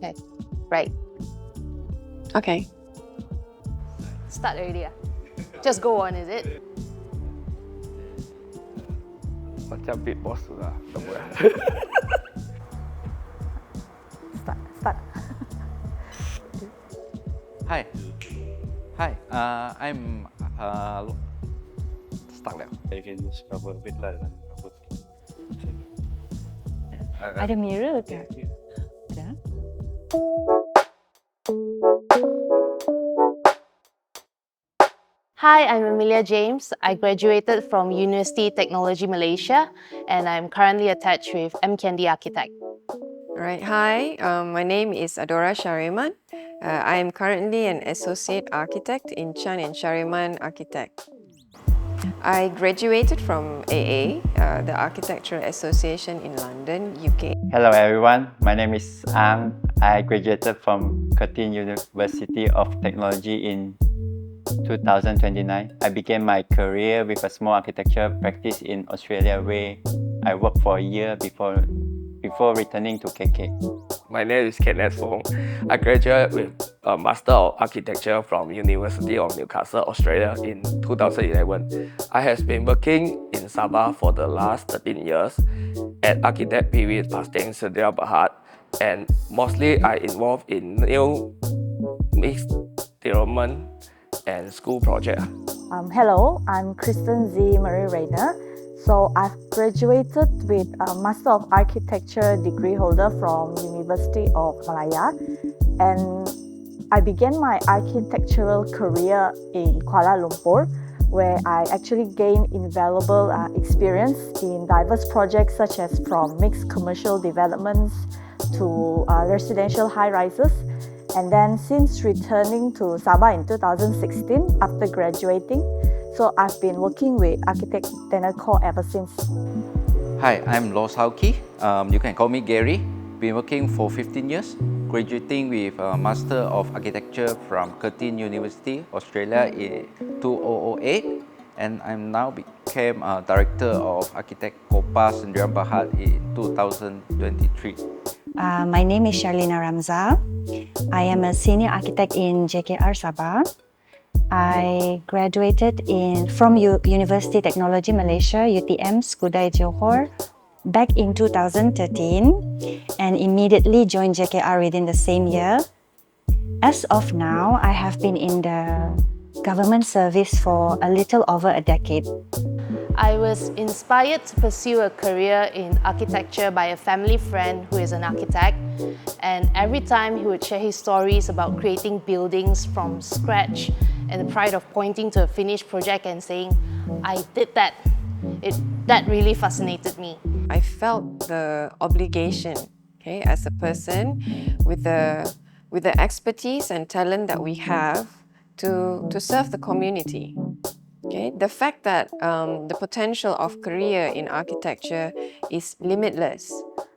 Okay, right. Okay. Start already. Just go on, is it? Macam beat boss tu lah semua. Start. Hi. Hi. I'm stuck now. You can just cover a bit lah. Ada mirror ke? Ada. Hi, I'm Amelia James. I graduated from University Technology Malaysia and I'm currently attached with M. Candy Architect. Alright, hi. My name is Adora Shariman. I am currently an associate architect in Chan and Shariman Architect. I graduated from AA, the Architectural Association in London, UK. Hello everyone, my name is Ang. I graduated from Curtin University of Technology in 2029. I began my career with a small architecture practice in Australia where I worked for a year before returning to KK. My name is Kenneth Fong. I graduated with a Master of Architecture from University of Newcastle, Australia in 2011. I have been working in Sabah for the last 13 years at Architect PV Pasting Sedia Berhad, and mostly I involved in new mixed development and school project. Hello, I'm Kristen Z. Marie Rayner. So I've graduated with a Master of Architecture degree holder from University of Malaya, and I began my architectural career in Kuala Lumpur, where I actually gained invaluable experience in diverse projects such as from mixed commercial developments to residential high-rises. And then since returning to Sabah in 2016 after graduating, so I've been working with Architect Daniel Kor ever since. Hi, I'm Lo Sao Ki. You can call me Gary. Been working for 15 years, graduating with a Master of Architecture from Curtin University, Australia in 2008. And I'm now became a Director of Architect Kopa Sendirian Berhad in 2023. My name is Sharlina Ramza. I am a Senior Architect in JKR Sabah. I graduated from University Technology Malaysia, UTM, Skudai Johor, back in 2013 and immediately joined JKR within the same year. As of now, I have been in the government service for a little over a decade. I was inspired to pursue a career in architecture by a family friend who is an architect, and every time he would share his stories about creating buildings from scratch and the pride of pointing to a finished project and saying, I did that. That really fascinated me. I felt the obligation, okay, as a person with the expertise and talent that we have to serve the community. Okay, the fact that the potential of career in architecture is limitless.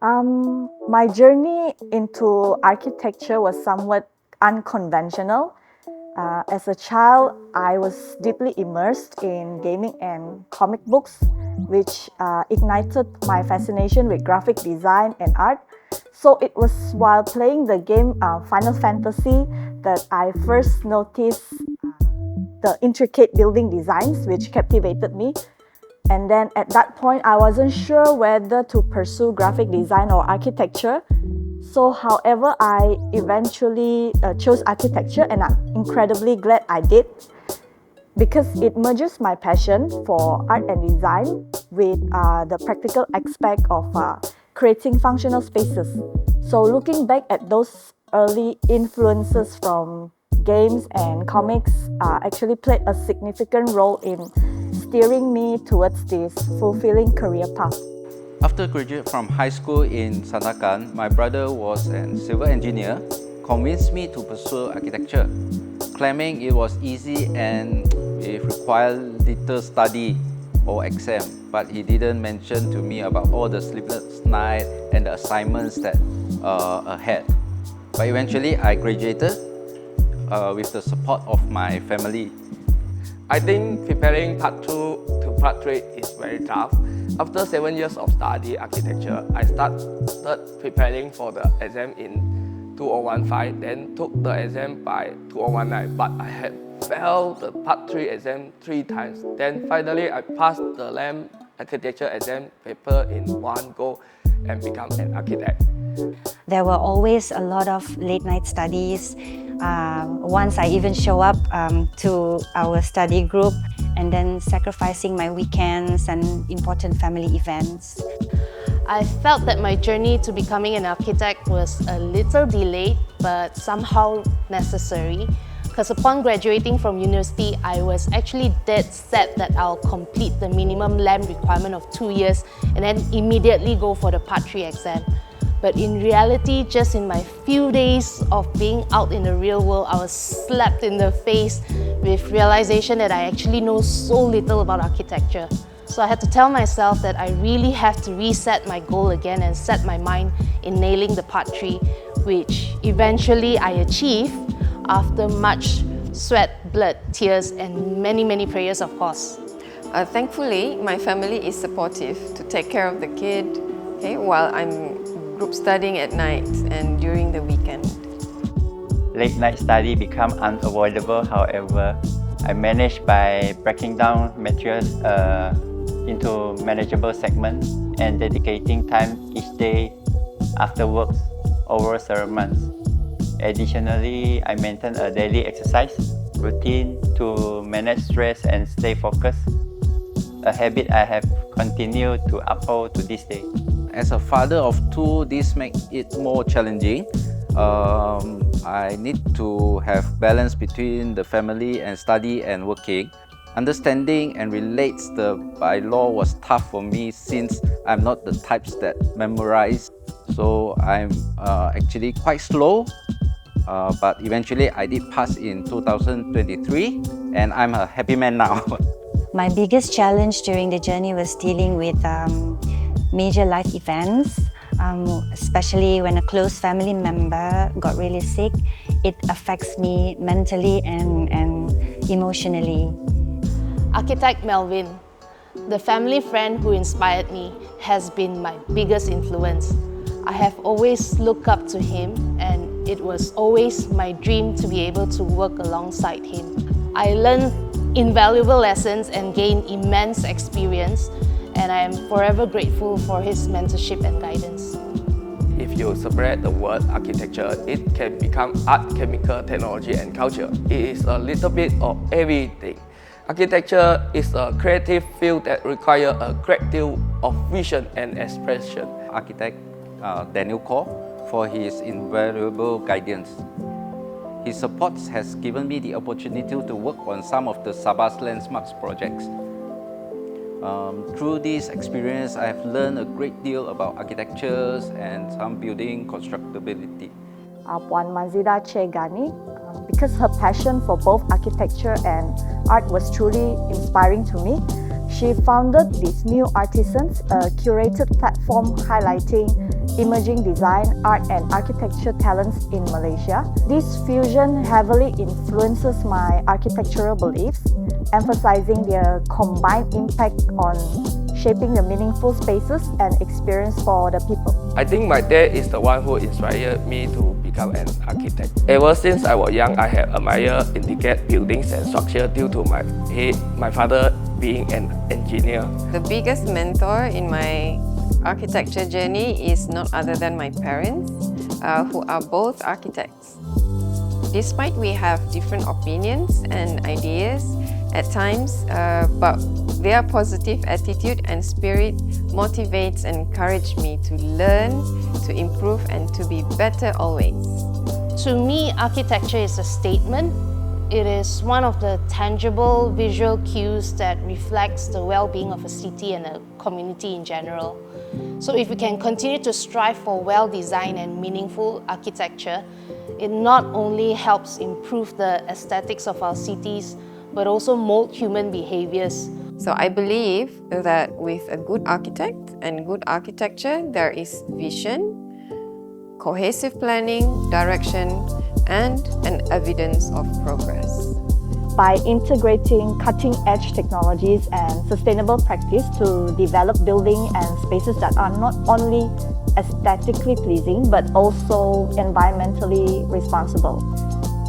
My journey into architecture was somewhat unconventional. As a child, I was deeply immersed in gaming and comic books, which ignited my fascination with graphic design and art. So it was while playing the game Final Fantasy that I first noticed the intricate building designs which captivated me. And then at that point, I wasn't sure whether to pursue graphic design or architecture. So however, I eventually chose architecture, and I'm incredibly glad I did, because it merges my passion for art and design with the practical aspect of creating functional spaces. So looking back at those early influences from games and comics actually played a significant role in steering me towards this fulfilling career path. After graduating from high school in Sandakan, my brother was a civil engineer, convinced me to pursue architecture, claiming it was easy and it required little study or exam, but he didn't mention to me about all the sleepless nights and the assignments that ahead. But eventually I graduated with the support of my family. I think preparing part 2 to part 3 is very tough. After 7 years of study architecture, I started preparing for the exam in 2015, then took the exam by 2019, but I had failed the part 3 exam 3 times. Then finally I passed the LAM architecture exam paper in one go and become an architect. There were always a lot of late night studies. Once I even show up to our study group and then sacrificing my weekends and important family events. I felt that my journey to becoming an architect was a little delayed, but somehow necessary. Because upon graduating from university, I was actually dead set that I'll complete the minimum LAM requirement of 2 years and then immediately go for the Part 3 exam. But in reality, just in my few days of being out in the real world, I was slapped in the face with realization that I actually know so little about architecture. So I had to tell myself that I really have to reset my goal again and set my mind in nailing the Part 3, which eventually I achieved after much sweat, blood, tears, and many prayers, of course. Thankfully, my family is supportive to take care of the kid, okay, while I'm group studying at night and during the weekend. Late night study become unavoidable. However, I managed by breaking down materials into manageable segments and dedicating time each day after work over several months. Additionally, I maintain a daily exercise routine to manage stress and stay focused, a habit I have continued to uphold to this day. As a father of 2, this makes it more challenging. I need to have balance between the family and study and working. Understanding and relates the bylaw was tough for me since I'm not the types that memorize. So I'm actually quite slow, but eventually I did pass in 2023 and I'm a happy man now. My biggest challenge during the journey was dealing with major life events, especially when a close family member got really sick. It affects me mentally and emotionally. Architect Melvin, the family friend who inspired me, has been my biggest influence. I have always looked up to him, and it was always my dream to be able to work alongside him. I learned invaluable lessons and gained immense experience, and I am forever grateful for his mentorship and guidance. If you spread the word architecture, it can become art, chemical, technology, and culture. It is a little bit of everything. Architecture is a creative field that requires a great deal of vision and expression. Architect Daniel Kaur for his invaluable guidance. His support has given me the opportunity to work on some of the Sabah's landmarks projects. Through this experience, I have learned a great deal about architectures and some building constructability. Puan Mazida Chegani, because her passion for both architecture and art was truly inspiring to me, she founded these New Artisans, a curated platform highlighting emerging design, art and architecture talents in Malaysia. This fusion heavily influences my architectural beliefs, emphasizing their combined impact on shaping the meaningful spaces and experience for the people. I think my dad is the one who inspired me to become an architect. Ever since I was young, I have admired intricate buildings and structure due to my father being an engineer. The biggest mentor in my architecture journey is not other than my parents, who are both architects. Despite we have different opinions and ideas at times, but their positive attitude and spirit motivates and encourages me to learn, to improve and to be better always. To me, architecture is a statement. It is one of the tangible visual cues that reflects the well-being of a city and a community in general. So if we can continue to strive for well-designed and meaningful architecture, it not only helps improve the aesthetics of our cities, but also mold human behaviors. So I believe that with a good architect and good architecture, there is vision, cohesive planning, direction, and an evidence of progress. By integrating cutting-edge technologies and sustainable practice to develop buildings and spaces that are not only aesthetically pleasing but also environmentally responsible.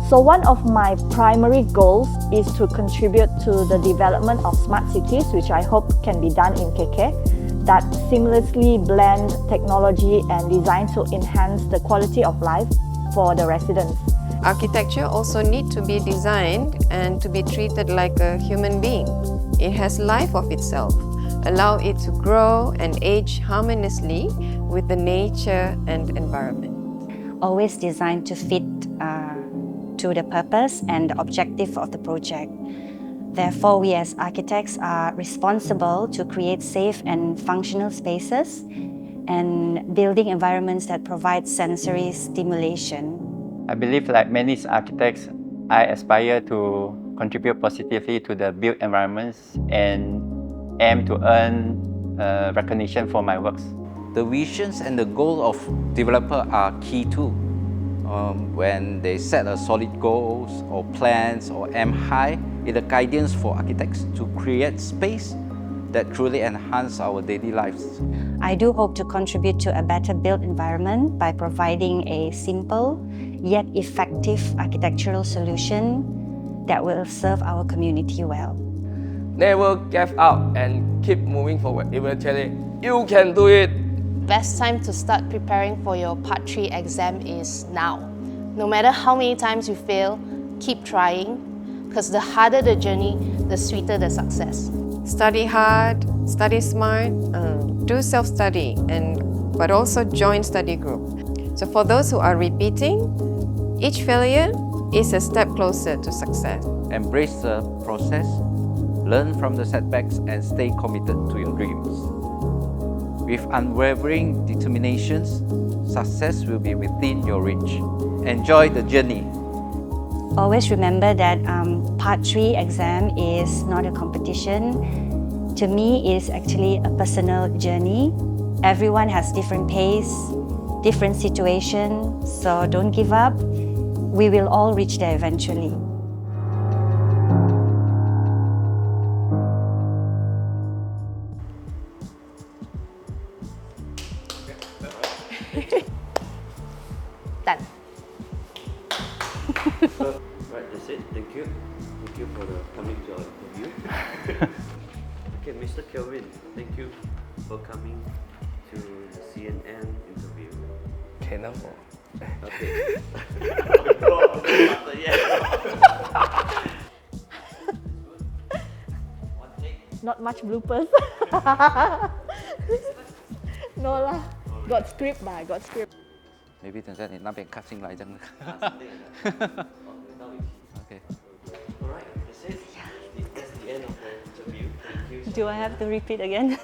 So one of my primary goals is to contribute to the development of smart cities, which I hope can be done in KK, that seamlessly blend technology and design to enhance the quality of life for the residents. Architecture also needs to be designed and to be treated like a human being. It has life of itself. Allow it to grow and age harmoniously with the nature and environment. Always designed to fit to the purpose and the objective of the project. Therefore, we as architects are responsible to create safe and functional spaces and building environments that provide sensory stimulation. I believe, like many architects, I aspire to contribute positively to the built environments and aim to earn recognition for my works. The visions and the goal of developer are key too. When they set a solid goals or plans or aim high, it's a guidance for architects to create space that truly enhance our daily lives. I do hope to contribute to a better built environment by providing a simple yet effective architectural solution that will serve our community well. Never give up and keep moving forward. Eventually, you can do it. Best time to start preparing for your Part 3 exam is now. No matter how many times you fail, keep trying, because the harder the journey, the sweeter the success. Study hard, study smart, do self-study, but also join study group. So for those who are repeating, each failure is a step closer to success. Embrace the process, learn from the setbacks, and stay committed to your dreams. With unwavering determinations, success will be within your reach. Enjoy the journey. Always remember that Part 3 exam is not a competition. To me, it is actually a personal journey. Everyone has different pace, different situation, so don't give up. We will all reach there eventually. Done. Right, that's it. Thank you. Thank you for coming to our interview. Okay, Mr. Kelvin, thank you for coming to the CNN interview. Cannot more. Okay. Not much bloopers. No lah, got script bah, got script. Maybe 等下你那边 cut 进来这样。Okay. Alright, that's it. That's the end of the interview. Thank you. Do I have to repeat again?